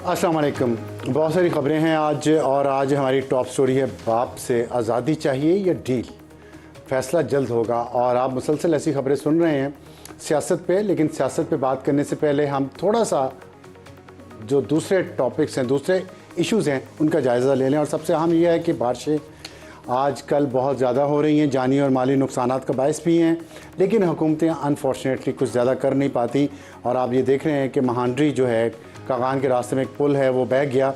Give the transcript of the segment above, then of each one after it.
अस्सलाम वालेकुम। बहुत सारी ख़बरें हैं आज, और आज हमारी टॉप स्टोरी है बाप से आज़ादी चाहिए या डील, फ़ैसला जल्द होगा। और आप मुसलसल ऐसी ख़बरें सुन रहे हैं सियासत पे, लेकिन सियासत पे बात करने से पहले हम थोड़ा सा जो दूसरे टॉपिक्स हैं, दूसरे इश्यूज़ हैं, उनका जायज़ा ले लें। और सबसे अहम यह है कि बारिशें आजकल बहुत ज़्यादा हो रही हैं, जानी और माली नुकसानात का बायस भी हैं, लेकिन हुकूमतें अनफॉर्चुनेटली कुछ ज़्यादा कर नहीं पाती। और आप ये देख रहे हैं कि महांडरी जो है, कागान के रास्ते में एक पुल है, वो बह गया,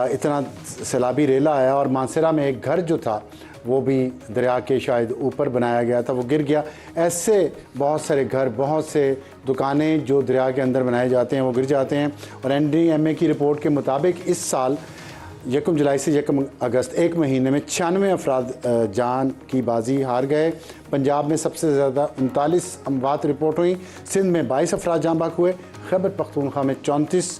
इतना सैलाबी रेला आया। और मानसरा में एक घर जो था वो भी दरिया के शायद ऊपर बनाया गया था, वो गिर गया। ऐसे बहुत सारे घर, बहुत से दुकानें जो दरिया के अंदर बनाए जाते हैं वो गिर जाते हैं। और NDMA की रिपोर्ट के मुताबिक इस साल 1 जुलाई से 1 अगस्त एक महीने में 96 अफराद जान की बाजी हार गए। पंजाब में सबसे ज़्यादा 39 अमवात रिपोर्ट हुई, सिंध में 22 अफराद जान बाक हुए, खैबर पख्तूनख्वा में 34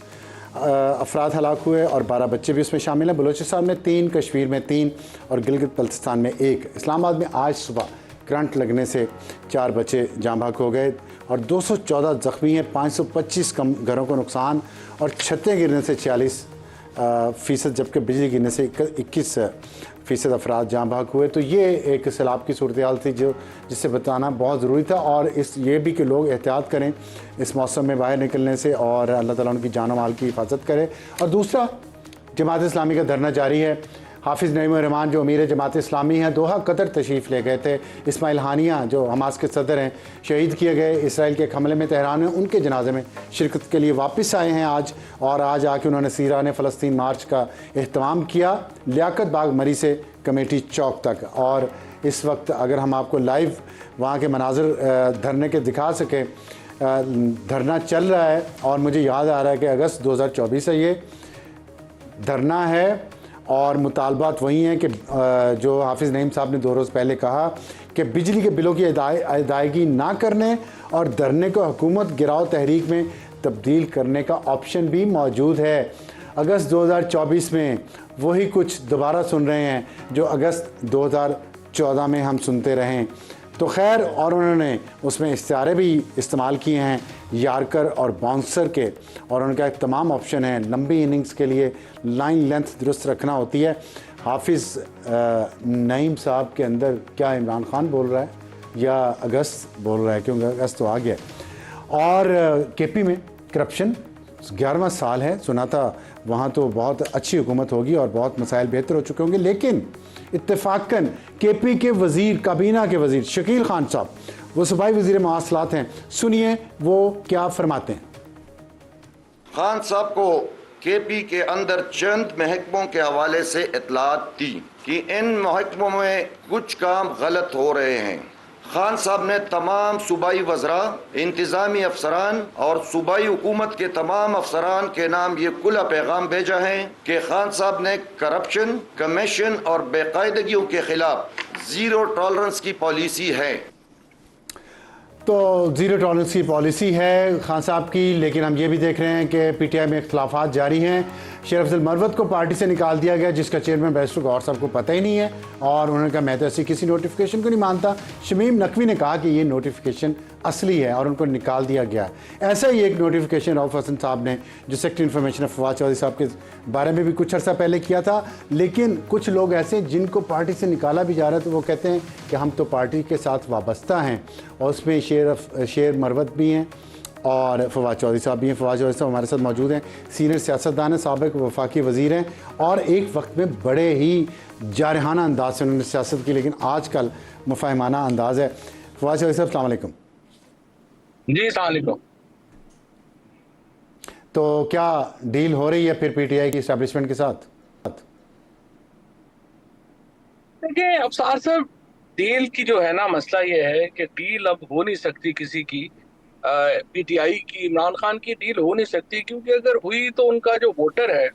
अफराद हलाक हुए और 12 बच्चे भी उसमें शामिल हैं। बलूचिस्तान में 3, कश्मीर में 3 और गिलगित बल्तिस्तान में 1। इस्लामाबाद में आज सुबह करंट लगने से 4 बच्चे जान बाक हो गए और 214 ज़ख्मी हैं। 525 कम घरों को नुकसान और छतें गिरने से 46%, जबकि बिजली गिरने से 21% अफराद जाँ बहक हुए। तो ये एक सैलाब की सूरत हाल थी जिससे बताना बहुत ज़रूरी था। और ये भी कि लोग एहतियात करें इस मौसम में बाहर निकलने से, और अल्लाह ताला उनकी जान और माल की हिफाजत करे। और दूसरा, जमात इस्लामी का धरना जारी है। हाफिज़ नईम रहमान जो अमीर जमात इस्लामी हैं, दोहा कतर तशरीफ़ ले गए थे। इस्माइल हानिया जो हमास के सदर हैं, शहीद किए गए इसराइल के एक हमले में तेहरान में, उनके जनाजे में शिरकत के लिए वापस आए हैं आज। और आज आके उन्होंने सीरान फ़लस्तीन मार्च का एहतमाम किया, लियाकत बाग मरी से कमेटी चौक तक। और इस वक्त अगर हम आपको लाइव वहाँ के मनाज़र धरने के दिखा सकें, धरना चल रहा है। और मुझे याद आ रहा है कि अगस्त 2024 है ये धरना है, और मुतालबात वही हैं कि जो हाफिज़ नईम साहब ने 2 रोज़ पहले कहा कि बिजली के बिलों की अदायगी ना करने और धरने को हुकूमत गिराओ तहरीक में तब्दील करने का ऑप्शन भी मौजूद है। अगस्त 2024 में वही कुछ दोबारा सुन रहे हैं जो अगस्त 2014 में हम सुनते रहें। तो खैर, और उन्होंने उसमें इस्तारे भी इस्तेमाल किए हैं यार्कर और बाउंसर के, और उनका एक तमाम ऑप्शन है। लंबी इनिंग्स के लिए लाइन लेंथ दुरुस्त रखना होती है। हाफिज़ नईम साहब के अंदर क्या इमरान खान बोल रहा है या अगस्त बोल रहा है, क्योंकि अगस्त तो आ गया। और KP में करप्शन 11वां साल है, सुना था वहाँ तो बहुत अच्छी हुकूमत होगी और बहुत मसाइल बेहतर हो चुके होंगे। लेकिन इत्तेफाकन KP के वज़ीर, काबीना के वज़ीर शकील खान साहब, वो सूबाई वज़ीर मवासलात हैं, सुनिए वो क्या फरमाते हैं। खान साहब को KP के अंदर चंद महकमों के हवाले से इतलात थी कि इन महकमों में कुछ काम गलत हो रहे हैं। खान साहब ने तमाम सूबाई वज़रा, इंतज़ामी अफसरान और सूबाई हुकूमत के तमाम अफसरान के नाम ये खुला पैगाम भेजा है कि खान साहब ने करप्शन, कमीशन और बेकायदगियों के खिलाफ ज़ीरो टॉलरेंस की पॉलिसी है। तो ज़ीरो टॉलरेंस की पॉलिसी है खान साहब की, लेकिन हम ये भी देख रहे हैं कि PTI में इख्तलाफात जारी हैं। शेर अफजल मरवत को पार्टी से निकाल दिया गया, जिसका चेयरमैन बैरिस्टर गौहर साहब को पता ही नहीं है, और उन्होंने कहा मैं तो ऐसी किसी नोटिफिकेशन को नहीं मानता। शमीम नकवी ने कहा कि ये नोटिफिकेशन असली है और उनको निकाल दिया गया। ऐसा ही एक नोटिफिकेशन रऊफ हसन साहब ने, जो सेक्रेटरी इन्फॉर्मेशन है, फवाद चौधरी साहब के बारे में भी कुछ अर्सा पहले किया था। लेकिन कुछ लोग ऐसे जिनको पार्टी से निकाला भी जा रहा है, तो वो कहते हैं कि हम तो पार्टी के साथ वाबस्ता हैं। और उसमें शेर मरवत भी हैं और फवाद चौधरी साहब भी हैं। फवाद चौधरी साहब हमारे साथ मौजूद हैं, सीनियर सियासतदान हैं, साबिक वफाकी वज़ीर हैं, और एक वक्त में बड़े ही जारहाना अंदाज से उन्होंने सियासत की, लेकिन आजकल मुफाहिमाना अंदाज़ है। फवाद चौधरी साहब, अस्सलाम वालेकुम। जी, अस्सलाम वालेकुम। तो क्या डील हो रही है फिर PTI की इस्टेब्लिशमेंट के साथ? देखिए अफसार साहब, डील की जो है ना, मसला ये है कि डील अब हो नहीं सकती किसी की। PTI की, इमरान खान की डील हो नहीं सकती, क्योंकि अगर हुई तो उनका जो वोटर है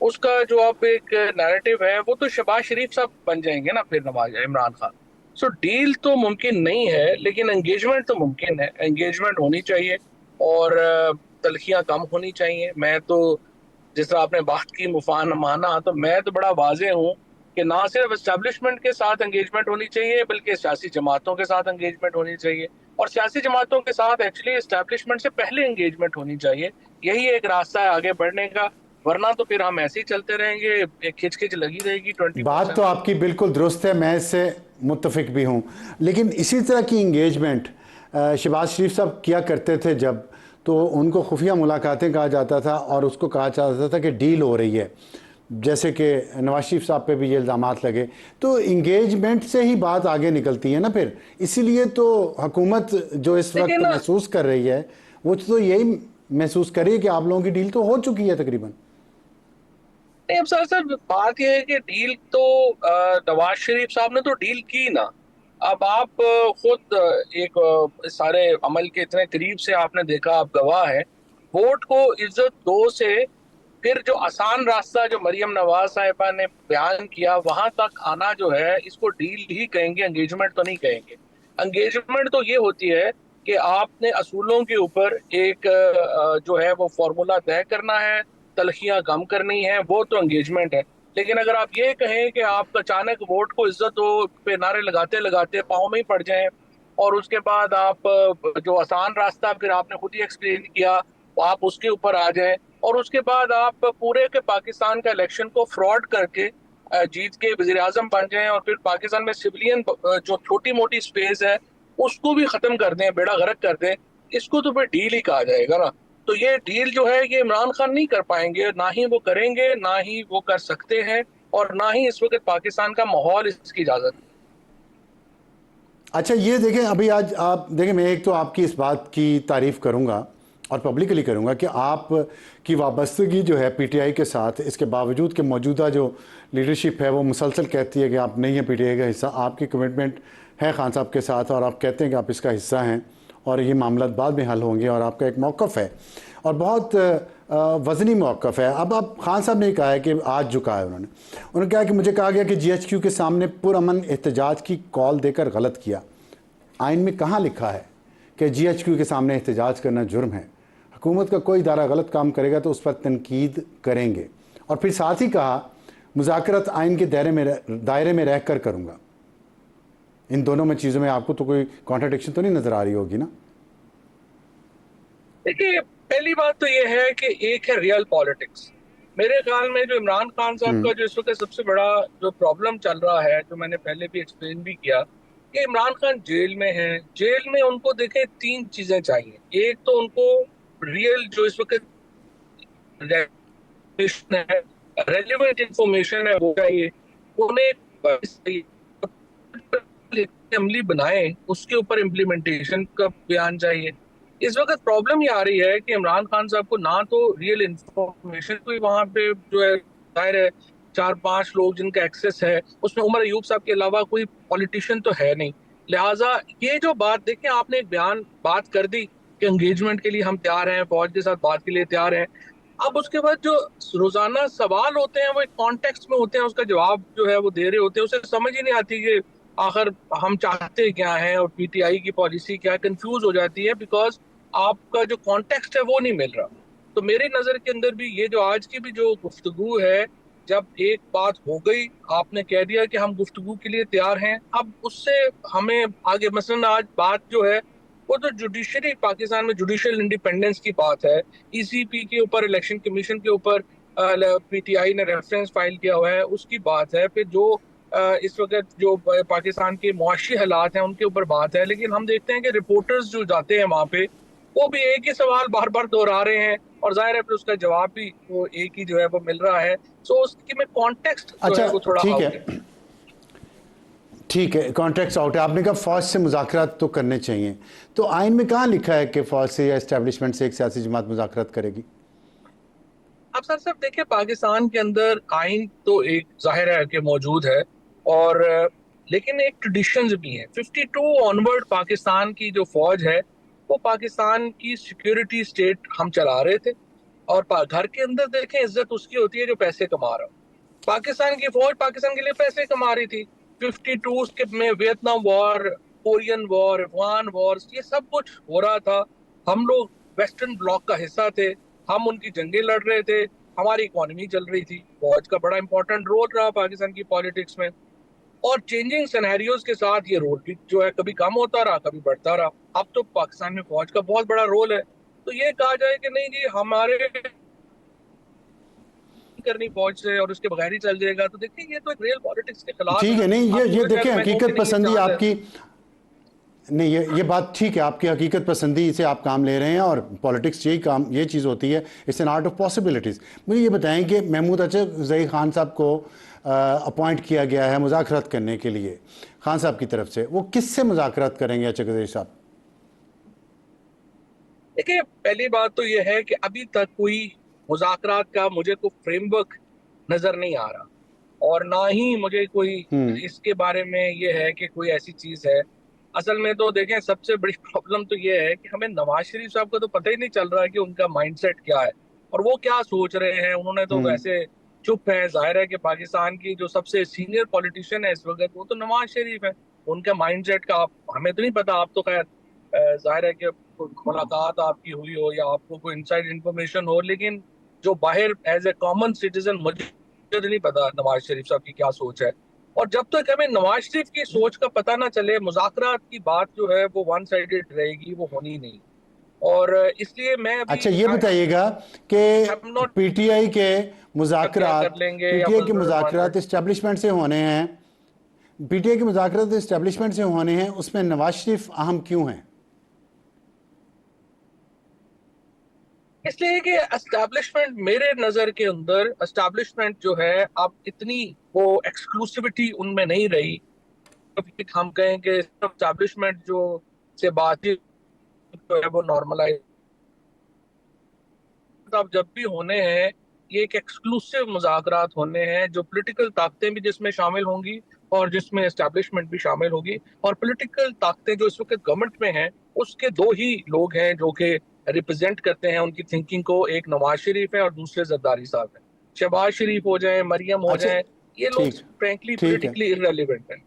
उसका जो अब एक नैरेटिव है वो तो शहबाज शरीफ साहब बन जाएंगे ना, फिर नवाज इमरान खान। सो डील तो मुमकिन नहीं है, लेकिन एंगेजमेंट तो मुमकिन है। एंगेजमेंट होनी चाहिए और तलखियां कम होनी चाहिए। मैं तो, जिस तरह आपने बात की मुफान माना, तो मैं तो बड़ा वाजे हूँ कि ना सिर्फ एस्टेब्लिशमेंट के साथ एंगेजमेंट होनी चाहिए, बल्कि सियासी जमातों के साथ एंगेजमेंट होनी चाहिए। और सियासी जमातों के साथ एक्चुअली एस्टेब्लिशमेंट से पहले एंगेजमेंट होनी चाहिए। यही एक रास्ता है आगे बढ़ने का। वरना तो फिर हम ऐसे ही चलते रहेंगे, एक खिचखिच लगी रहेगी 24। बात तो आपकी बिल्कुल दुरुस्त है, मैं इससे मुत्तफिक भी हूँ, लेकिन इसी तरह की इंगेजमेंट शहबाज शरीफ साहब किया करते थे जब, तो उनको खुफिया मुलाकातें कहा जाता था और उसको कहा जाता था कि डील हो रही है, जैसे कि नवाज शरीफ साहब पे भी ये इल्ज़ामात लगे, तो इंगेजमेंट से ही बात आगे निकलती है ना फिर। इसीलिए तो हुकूमत जो इस वक्त लेकिन महसूस कर रही है वो तो यही महसूस कर रही है कि आप लोगों की डील तो हो चुकी है तकरीबन। नहीं, अब सर बात यह है कि डील तो नवाज शरीफ साहब ने तो डील की ना। अब आप खुद एक सारे अमल के इतने करीब से आपने देखा, आप गवाह हैं। वोट को इज्जत दो से फिर जो आसान रास्ता जो मरियम नवाज साहिबा ने बयान किया वहां तक आना जो है, इसको डील ही कहेंगे, एंगेजमेंट तो नहीं कहेंगे। एंगेजमेंट तो ये होती है कि आपने असूलों के ऊपर एक जो है वो फॉर्मूला तय करना है, तलखियां कम करनी है, वो तो एंगेजमेंट है। लेकिन अगर आप ये कहें कि आप अचानक वोट को इज्जत दो पे नारे लगाते लगाते पाँव में ही पड़ जाएं, और उसके बाद आप जो आसान रास्ता फिर आपने खुद ही एक्सप्लेन किया, आप उसके ऊपर आ जाएं, और उसके बाद आप पूरे के पाकिस्तान का इलेक्शन को फ्रॉड करके जीत के वजीर आजम बन जाएं, और फिर पाकिस्तान में सिविलियन जो छोटी मोटी स्पेस है उसको भी खत्म कर दें, बेड़ा गर्क कर दें, इसको तो फिर डील ही कहा जाएगा ना। तो ये डील जो है ये इमरान खान नहीं कर पाएंगे, ना ही वो करेंगे, ना ही वो कर सकते हैं, और ना ही इस वक्त पाकिस्तान का माहौल इसकी इजाजत। अच्छा ये देखें, अभी आज आप देखें, मैं एक तो आपकी इस बात की तारीफ़ करूंगा और पब्लिकली करूंगा कि आप की वाबस्तगी जो है पीटीआई के साथ, इसके बावजूद कि मौजूदा जो लीडरशिप है वो मुसलसल कहती है कि आप नहीं हैं पीटीआई का हिस्सा, आपकी कमिटमेंट है खान साहब के साथ और आप कहते हैं कि आप इसका हिस्सा हैं और ये मामला बाद में हल होंगे, और आपका एक मौक़िफ़ है और बहुत वज़नी मौक़िफ़ है। अब आप खान साहब ने कहा है कि आज झुका है उन्होंने कहा कि मुझे कहा गया कि जीएचक्यू के सामने पुरअमन एहतजाज की कॉल देकर गलत किया। आइन में कहाँ लिखा है कि जीएचक्यू के सामने एहतजाज करना जुर्म है? हुकूमत का कोई इदारा गलत काम करेगा तो उस पर तनकीद करेंगे। और फिर साथ ही कहा मुज़ाकरत आइन के दायरे में रह कर करूँगा। इन दोनों में चीज़ों में आपको तो कोई कॉन्ट्रडिक्शन तो नहीं नज़र आ रही होगी ना? देखिए, पहली बात तो ये है कि एक है रियल पॉलिटिक्स। मेरे ख्याल में जो इमरान खान साहब का जो इस वक्त सबसे बड़ा जो प्रॉब्लम चल रहा है, जो मैंने पहले भी एक्सप्लेन भी किया, कि इमरान खान जेल में है। जेल में उनको देखें तीन चीजें चाहिए। एक तो उनको रियल जो इस वक्त है, रेलिवेंट इंफॉर्मेशन है वो चाहिए। उन्हें अमली बनाए, उसके ऊपर इम्प्लीमेंटेशन का बयान चाहिए। इस वक्त प्रॉब्लम ये आ रही है कि इमरान खान साहब को ना तो रियल इंफॉर्मेशन कोई वहां पे जो है, जाहिर है 4-5 लोग जिनका एक्सेस है, उसमें उमर अयूब साहब के अलावा कोई पॉलिटिशियन तो है नहीं। लिहाजा ये जो बात देखें, आपने एक बयान बात कर दी कि एंगेजमेंट के लिए हम तैयार हैं, फौज के साथ बात के लिए तैयार हैं। अब उसके बाद जो रोजाना सवाल होते हैं वो एक कॉन्टेक्स्ट में होते हैं, उसका जवाब जो है वो दे रहे होते हैं, उसे समझ ही नहीं आती कि आखिर हम चाहते क्या हैं और पीटीआई की पॉलिसी क्या है। कंफ्यूज हो जाती है बिकॉज आपका जो कॉन्टेक्स्ट है वो नहीं मिल रहा। तो मेरी नजर के अंदर भी ये जो आज की भी जो गुफ्तगू है, जब एक बात हो गई, आपने कह दिया कि हम गुफ्तगू के लिए तैयार हैं, अब उससे हमें आगे मसलन आज बात जो है वो तो जुडिशरी, पाकिस्तान में जुडिशियल इंडिपेंडेंस की बात है, ईसीपी के ऊपर, इलेक्शन कमीशन के ऊपर पीटीआई ने रेफरेंस फाइल किया हुआ है, उसकी बात है। फिर जो इस वक्त जो पाकिस्तान के मुआशी हालात हैं उनके ऊपर बात है। लेकिन हम देखते हैं कि रिपोर्टर्स जो जाते हैं वहां पे वो भी एक ही सवाल बार बार दोहरा रहे हैं, और जाहिर है फिर उसका जवाब भी वो एक ही जो है वो मिल रहा है। सो उसकी में कॉन्टेक्स्ट जो अच्छा है वो थोड़ा ठीक आउट है, ठीक है, कॉन्ट्रैक्ट्स आउट है। आपने कहा फौज से मुज़ाकरात तो करने चाहिए, तो आइन में कहाँ लिखा है कि फौज से या इस्टेब्लिशमेंट से एक सियासी जमात मुज़ाकरात करेगी? अब सर साहब देखिए, पाकिस्तान के अंदर आइन तो एक जाहिर है कि मौजूद है, और लेकिन एक ट्रेडिशंस भी हैं। 52 ऑनवर्ड पाकिस्तान की जो फौज है वो पाकिस्तान की सिक्योरिटी स्टेट हम चला रहे थे, और घर के अंदर देखें इज्जत उसकी होती है जो पैसे कमा रहा हो। पाकिस्तान की फौज पाकिस्तान के लिए पैसे कमा रही थी। 52 के में Vietnam war, Korean war, Afghan war, ये सब कुछ हो रहा था। हम लोग वेस्टर्न ब्लॉक का हिस्सा थे, हम उनकी जंगें लड़ रहे थे, हमारी इकोनॉमी चल रही थी। फौज का बड़ा इंपॉर्टेंट रोल रहा पाकिस्तान की पॉलिटिक्स में, और चेंजिंग सिनेरियोज के साथ ये रोल भी जो है कभी कम होता रहा, कभी बढ़ता रहा। अब तो पाकिस्तान में फौज का बहुत बड़ा रोल है। तो ये कहा जाए कि नहीं जी हमारे करनी फौज से और उसके बगैर ही चल जाएगा, तो देखिए ये तो एक रियल पॉलिटिक्स के खिलाफ है। ठीक है, नहीं आप ये पूरे देखें शहर में कहोगे हकीकत नहीं, ये पसंदी चांद है। आपकी, नहीं ये बात ठीक है, आपकी हकीकत पसंदी से आप काम ले रहे हैं और पॉलिटिक्स यही काम, ये चीज़ होती है, it's an art of possibilities. मुझे ये बताएं कि महमूद अचकज़ई खान साहब को अपॉइंट किया गया है मुज़ाकरात करने के लिए खान साहब की तरफ से, वो किससे मुज़ाकरात करेंगे अचकज़ई साहब? देखिए पहली बात तो ये है कि अभी तक कोई मुज़ाकरात का मुझे कोई फ्रेमवर्क नजर नहीं आ रहा, और ना ही मुझे कोई इसके बारे में ये है कि कोई ऐसी चीज है। असल में तो देखें सबसे बड़ी प्रॉब्लम तो ये है कि हमें नवाज शरीफ साहब का तो पता ही नहीं चल रहा है कि उनका माइंडसेट क्या है और वो क्या सोच रहे हैं। उन्होंने तो वैसे चुप है, जाहिर है कि पाकिस्तान की जो सबसे सीनियर पॉलिटिशियन है इस वक्त वो तो नवाज शरीफ है। उनका माइंडसेट का आप हमें तो नहीं पता, आप तो खैर जाहिर है कि कोई मुलाकात आपकी हुई हो या आपको कोई इनसाइड इंफॉर्मेशन हो, लेकिन जो बाहर एज ए कॉमन सिटीजन मुझे तो नहीं पता नवाज शरीफ साहब की क्या सोच है। और जब तक हमें नवाज शरीफ की सोच का पता ना चले, मुज़ाकरात की बात जो है वो वन साइडेड रहेगी, वो होनी नहीं। और इसलिए मैं अभी अच्छा ये बताइएगा कि आई एम नॉट पीटीआई के क्या कर मुज़ाकरात लेंगे या पीटीआई के मंजूर रहमान मुज़ाकरात इस्टेब्लिशमेंट से होने हैं, पीटीआई के मुज़ाकरात इस्टेब्लिशमेंट से होने हैं, उसमें नवाज शरीफ अहम क्यों हैं? इसलिए कि एस्टैब्लिशमेंट मेरे नजर के अंदर एस्टैब्लिशमेंट जो है अब इतनी वो एक्सक्लूसिविटी उनमें नहीं रही। हम कहें कि एस्टैब्लिशमेंट जो से बातचीत जो है वो नॉर्मलाइज अब जब भी होने हैं, ये एक एक्सक्लूसिव मुज़ाकरात होने हैं जो पॉलिटिकल ताकतें भी जिसमें शामिल होंगी और जिसमें एस्टैब्लिशमेंट भी शामिल होगी। और पॉलिटिकल ताकतें जो इस वक्त गवर्नमेंट में हैं उसके दो ही लोग हैं जो कि रिप्रेजेंट करते हैं उनकी थिंकिंग को, एक नवाज शरीफ है और दूसरे जरदारी साहब हैं। शहबाज शरीफ हो जाए, मरियम हो अच्छा जाए, ये लोग ठीक, फ्रेंकली ठीक है। पॉलिटिकली इररेलेवेंट हैं।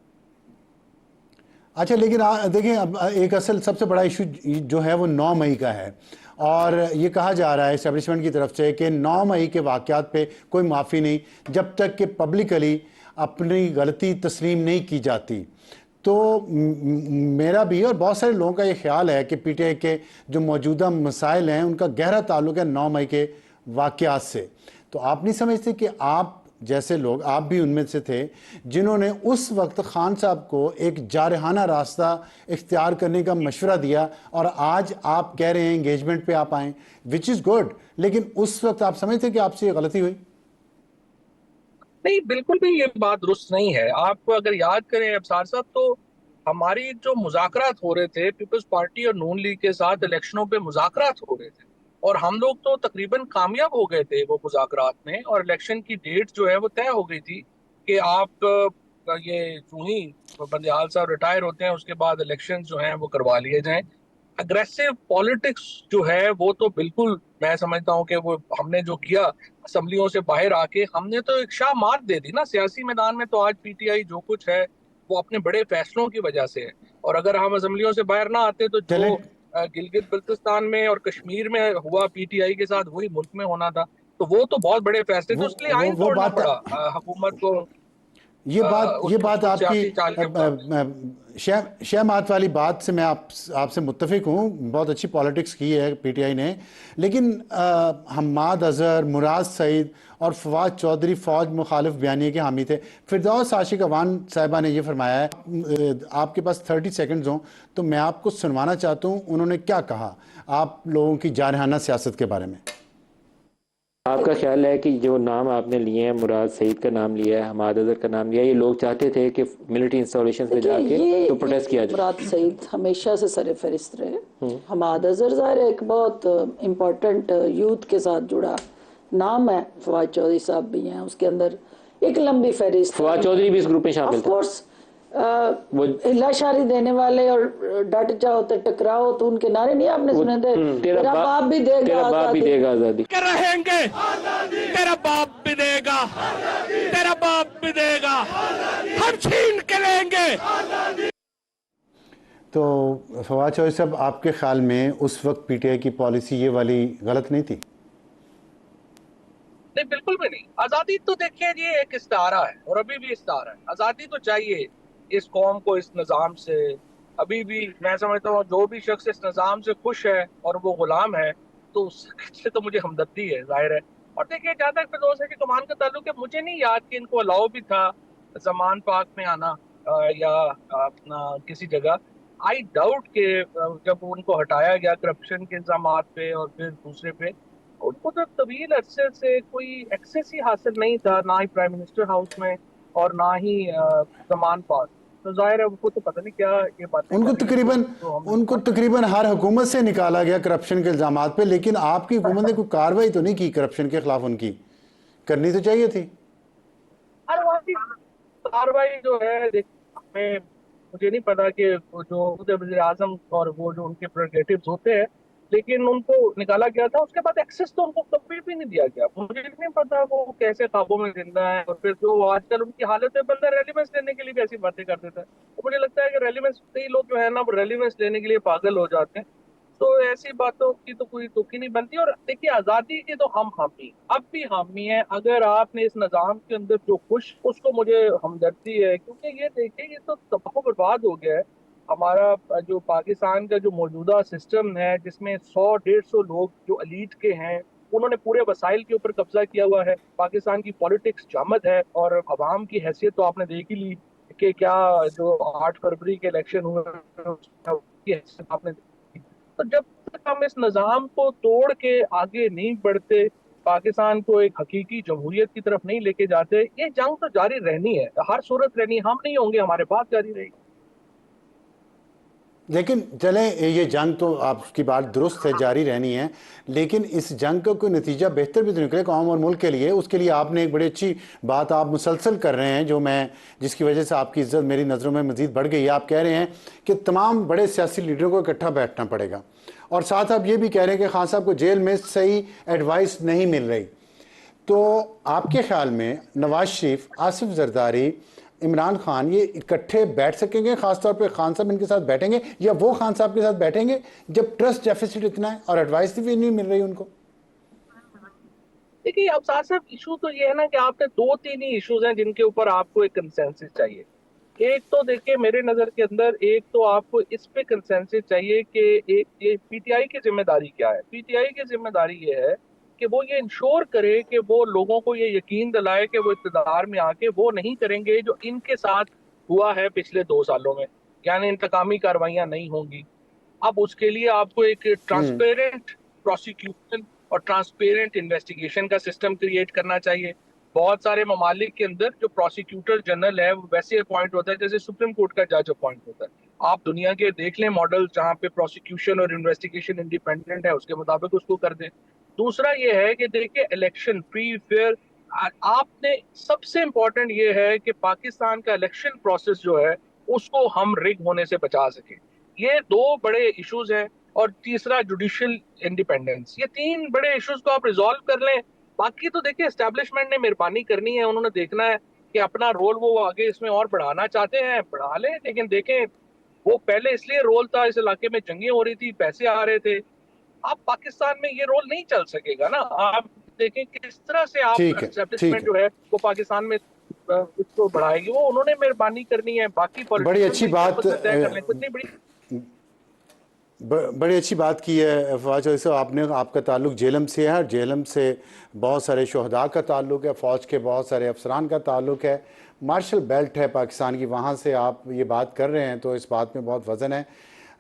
अच्छा लेकिन देखिए अब एक असल सबसे बड़ा इशू जो है वो 9 मई का है, और ये कहा जा रहा है इस्टेब्लिशमेंट की तरफ से कि 9 मई के वाक़यात पे कोई माफ़ी नहीं जब तक कि पब्लिकली अपनी गलती तस्लीम नहीं की जाती। तो मेरा भी और बहुत सारे लोगों का ये ख्याल है कि पीटीआई के जो मौजूदा मसाइल हैं उनका गहरा ताल्लुक है 9 मई के वाक़यात से। तो आप नहीं समझते कि आप जैसे लोग, आप भी उनमें से थे जिन्होंने उस वक्त खान साहब को एक जारहाना रास्ता इख्तियार करने का मशवरा दिया, और आज आप कह रहे हैं एंगेजमेंट पे आप आएँ, विच इज़ गुड, लेकिन उस वक्त आप समझते कि आपसे ये गलती हुई? नहीं, बिल्कुल भी ये बात दुरुस्त नहीं है। आप अगर याद करें अबसार साहब, तो हमारी जो मुज़ाकरात हो रहे थे पीपल्स पार्टी और नून लीग के साथ इलेक्शनों पे मुज़ाकरात हो रहे थे और हम लोग तो तकरीबन कामयाब हो गए थे वो मुज़ाकरात में, और इलेक्शन की डेट जो है वो तय हो गई थी कि आप ये जो ही बंदियाल साहब रिटायर होते हैं उसके बाद इलेक्शन जो हैं वो करवा लिए जाएं। अग्रेसिव पॉलिटिक्स जो है वो तो बिल्कुल मैं समझता हूँ कि वो हमने जो किया असम्बलियों से बाहर आके, हमने तो एक शाह मार दे दी ना सियासी मैदान में। तो आज पीटीआई जो कुछ है वो अपने बड़े फैसलों की वजह से है, और अगर हम असम्बलियों से बाहर ना आते तो चलें, जो गिलगित बल्तिस्तान में और कश्मीर में हुआ पीटीआई के साथ वही मुल्क में होना था। तो वो तो बहुत बड़े फैसले थे, वो उसके लिए वो आइन वो तोड़ना बात पड़ा हुकूमत को, ये बात उसको आपकी सियासी चाल के मुताबिक। शहमात वाली बात से मैं आपसे मुत्तफिक हूँ, बहुत अच्छी पॉलिटिक्स की है पीटीआई ने, लेकिन हम्माद अजहर, मुराद सईद और फवाद चौधरी फ़ौज मुखालिफ बयानिए के हामी थे। फिरदौस आशिक अवान साहिबा ने यह फरमाया है, आपके पास 30 सेकंड्स हों तो मैं आपको सुनवाना चाहता हूँ उन्होंने क्या कहा आप लोगों की जारहाना सियासत के बारे में। आपका ख्याल है कि जो नाम आपने लिए हैं, मुराद सईद का नाम लिया है, हमाद अजहर का नाम लिया है, ये लोग चाहते थे कि मिलिट्री इंस्टॉलेशन पे जाके तो प्रोटेस्ट किया जाए? मुराद सईद हमेशा से सर फहरिस्त रहे। हमाद अजहर ज़ाहिर एक बहुत इम्पोर्टेंट यूथ के साथ जुड़ा नाम है। फवाद चौधरी साहब भी हैं उसके अंदर, एक लंबी फहरिस्त। फवाद चौधरी भी इस ग्रुप में शामिल ऑफ था? कोर्स हिलाशारी देने वाले और डट जाओ तो टकराओ तो उनके नारे नहीं आपने सुने थे? तेरा बाप भी देगा, तेरा बाप भी देगा आजादी। रहेंगे, तेरा बाप भी देगा, तेरा बाप भी देगा, हम छीन के लेंगे। तो फवाद चौधरी साहब, आपके ख्याल में उस वक्त पीटीआई की पॉलिसी ये वाली गलत नहीं थी? नहीं, बिल्कुल भी नहीं। आजादी तो देखिए ये एक इस्तारा है और अभी भी इस्तारा है। आजादी तो चाहिए इस कौम को इस निज़ाम से। अभी भी मैं समझता हूँ जो भी शख्स इस निज़ाम से खुश है और वो गुलाम है तो उससे तो मुझे हमदर्दी है, जाहिर है। और देखिए जहाँ तक फिरदौस के कमान का ताल्लुक है, मुझे नहीं याद कि इनको अलाउ भी था जमान पाक में आना या अपना किसी जगह। आई डाउट कि जब उनको हटाया गया करप्शन के इल्जामात पे और फिर दूसरे पे, उनको तो तवील अरसे से कोई एक्सेस ही हासिल नहीं था, ना ही प्राइम मिनिस्टर हाउस में और ना ही जमान पाक। तो जाहिर है उनको तो पता नहीं क्या ये बातें उनको कर रही हैं, उनको तकरीबन हर हुकूमत से निकाला गया करप्शन के इल्जामात पे, लेकिन आपकी हुकूमत ने कोई कार्रवाई तो नहीं की करप्शन के खिलाफ? उनकी करनी तो चाहिए थी। हर वहाँ की कार्रवाई जो है हमें, मुझे नहीं पता कि जो वज़ीर आज़म और वो जो उनके प्रेरोगेटिव्स होते हैं, लेकिन उनको निकाला गया था। उसके बाद एक्सेस तो उनको कभी भी नहीं दिया गया। मुझे नहीं पता वो कैसे काबू में जिंदा है। और फिर जो आजकल उनकी हालत है, बंदा रेलिवेंस लेने के लिए भी ऐसी बातें कर देता है। तो मुझे लगता है कि रेलिवेंस, कई लोग जो है ना वो रेलिवेंस लेने के लिए पागल हो जाते हैं। तो ऐसी बातों की तो कोई तुक ही नहीं बनती। और देखिए आज़ादी के तो हम हामी, अब भी हामी हैं। अगर आपने इस निज़ाम के अंदर जो कुछ, उसको मुझे हमदर्दी है, क्योंकि ये देखिए ये तो तबाह बर्बाद हो गया है। हमारा जो पाकिस्तान का जो मौजूदा सिस्टम है, जिसमें 100-150 लोग जो एलीट के हैं, उन्होंने पूरे वसाइल के ऊपर कब्जा किया हुआ है। पाकिस्तान की पॉलिटिक्स जामद है और अवाम की हैसियत तो आपने देख ही ली कि क्या जो 8 फरवरी के इलेक्शन हुए उसकी हैसियत आपने। तो जब तक हम इस निज़ाम को तोड़ के आगे नहीं बढ़ते, पाकिस्तान को एक हकीकी जमहूरियत की तरफ नहीं लेके जाते, ये जंग तो जारी रहनी है, हर सूरत रहनी है। हम नहीं होंगे, हमारे बाद जारी रहेगी। लेकिन चले, ये जंग तो आपकी बात दुरुस्त है, जारी रहनी है, लेकिन इस जंग का कोई नतीजा बेहतर भी तो निकले कौम और मुल्क के लिए। उसके लिए आपने एक बड़ी अच्छी बात आप मुसलसल कर रहे हैं, जो मैं जिसकी वजह से आपकी इज्जत मेरी नज़रों में मज़ीद बढ़ गई है। आप कह रहे हैं कि तमाम बड़े सियासी लीडरों को इकट्ठा बैठना पड़ेगा, और साथ आप ये भी कह रहे हैं कि खान साहब को जेल में सही एडवाइस नहीं मिल रही। तो आपके ख्याल में नवाज शरीफ, आसिफ जरदारी, इमरान खान ये इकट्ठे बैठ सकेंगे? खासतौर पे खान साहब इनके साथ बैठेंगे या वो खान साहब के साथ बैठेंगे जब ट्रस्ट डेफिसिट इतना है और एडवाइस भी नहीं मिल रही उनको? देखिए अब साहब इशू तो ये है ना कि आपने 2-3 ही इश्यूज हैं जिनके ऊपर आपको एक कंसेंसस चाहिए। एक तो देखिए मेरे नजर के अंदर, एक तो आपको इस पे कंसेंसस चाहिए कि एक ये पीटीआई की जिम्मेदारी क्या है। पीटीआई की जिम्मेदारी ये है कि वो ये इंश्योर करे कि वो लोगों को ये यकीन दिलाए कि वो इक़्तिदार में आके वो नहीं करेंगे जो इनके साथ हुआ है पिछले 2 सालों में, यानी इंतकामी कार्रवाइयां नहीं होंगी। अब उसके लिए आपको एक ट्रांसपेरेंट प्रोसिक्यूशन और ट्रांसपेरेंट इन्वेस्टिगेशन का सिस्टम क्रिएट करना चाहिए। बहुत सारे ममालिक के अंदर जो प्रोसिक्यूटर जनरल है वो वैसे अपॉइंट होता है जैसे सुप्रीम कोर्ट का जज अपॉइंट होता है। आप दुनिया के देख लें मॉडल जहाँ पे प्रोसिक्यूशन और इन्वेस्टिगेशन इंडिपेंडेंट है, उसके मुताबिक उसको कर दें। दूसरा ये है कि देखिए इलेक्शन फ्री फेयर, आपने सबसे इम्पोर्टेंट ये है कि पाकिस्तान का इलेक्शन प्रोसेस जो है उसको हम रिग होने से बचा सके। ये 2 बड़े इश्यूज हैं। और तीसरा जुडिशियल इंडिपेंडेंस। ये 3 बड़े इश्यूज को आप रिजॉल्व कर लें, बाकी तो देखिए एस्टेब्लिशमेंट ने मेहरबानी करनी है। उन्होंने देखना है कि अपना रोल वो आगे इसमें और बढ़ाना चाहते हैं, बढ़ा लें। लेकिन देखें वो पहले इसलिए रोल था, इस इलाके में जंगें हो रही थी, पैसे आ रहे थे। अब पाकिस्तान में ये रोल नहीं चल सकेगा ना। आप देखें किस तरह से आप एस्टेब्लिशमेंट जो है वो पाकिस्तान में इसको बढ़ाएगी। वो उन्होंने मेहरबानी करनी है। बाकी बड़ी अच्छी बात बड़ी बड़ी अच्छी बात की है फवाद चौधरी साहब आपने। आपका ताल्लुक जेलम से है, जेलम से बहुत सारे शहदा का ताल्लुक है, फ़ौज के बहुत सारे अफसरान का ताल्लुक है, मार्शल बेल्ट है पाकिस्तान की, वहाँ से आप ये बात कर रहे हैं, तो इस बात में बहुत वज़न है।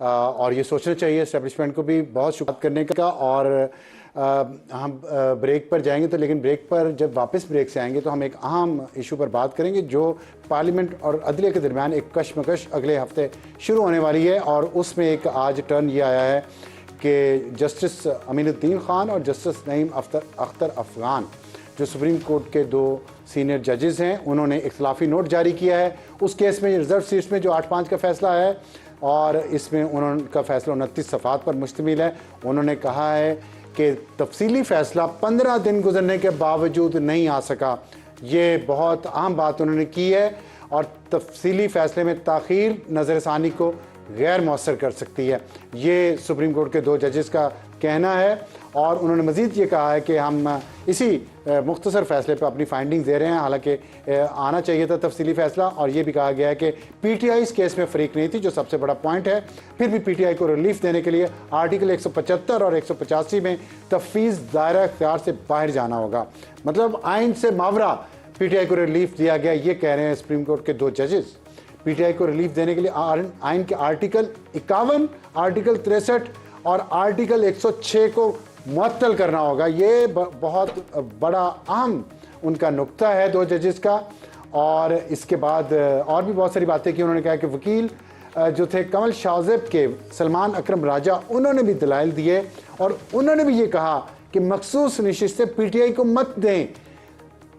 और ये सोचना चाहिए एस्टेब्लिशमेंट को भी बहुत शुक्रिया करने का। और हम ब्रेक पर जाएंगे, तो लेकिन ब्रेक पर जब वापस ब्रेक से आएंगे तो हम एक अहम इशू पर बात करेंगे जो पार्लियामेंट और अदलिया के दरमियान एक कशमकश अगले हफ्ते शुरू होने वाली है। और उसमें एक आज टर्न ये आया है कि जस्टिस अमीनुद्दीन खान और जस्टिस नईम अख्तर अफगान जो सुप्रीम कोर्ट के 2 सीनियर जजेस हैं, उन्होंने इख्तलाफी नोट जारी किया है उस केस में, रिजर्व सीट्स में जो 8-5 का फैसला है। और इसमें उनका फैसला 29 सफ़ात पर मुश्तमिल है। उन्होंने कहा है कि तफसीली फ़ैसला 15 दिन गुजरने के बावजूद नहीं आ सका। ये बहुत अहम बात उन्होंने की है और तफसीली फ़ैसले में ताख़ीर नज़रसानी को गैर मौसर कर सकती है। ये सुप्रीम कोर्ट के 2 जजेस का कहना है। और उन्होंने मज़ीद ये कहा है कि हम इसी मुख्तसर फ़ैसले पर अपनी फाइंडिंग्स दे रहे हैं, हालांकि आना चाहिए था तफसीली फ़ैसला। और ये भी कहा गया है कि पीटीआई इस केस में फ़रीक नहीं थी, जो सबसे बड़ा पॉइंट है। फिर भी पीटीआई को रिलीफ देने के लिए आर्टिकल 175 और 185 में तफवीज़ दायरा इख्तियार से बाहर जाना होगा। मतलब आइन से मावरा पीटीआई को रिलीफ दिया गया, ये कह रहे हैं सुप्रीम कोर्ट के 2 जजेस। पीटीआई को रिलीफ देने के लिए आइन के आर्टिकल 51, आर्टिकल 63 और आर्टिकल 106 को मुअत्तल करना होगा। ये बहुत बड़ा अहम उनका नुक्ता है 2 जजेस का। और इसके बाद और भी बहुत सारी बातें की। उन्होंने कहा कि वकील जो थे कमल शाहजेब के सलमान अकरम राजा, उन्होंने भी दलाइल दिए और उन्होंने भी ये कहा कि मखसूस नशिस्तें पीटीआई को मत दें,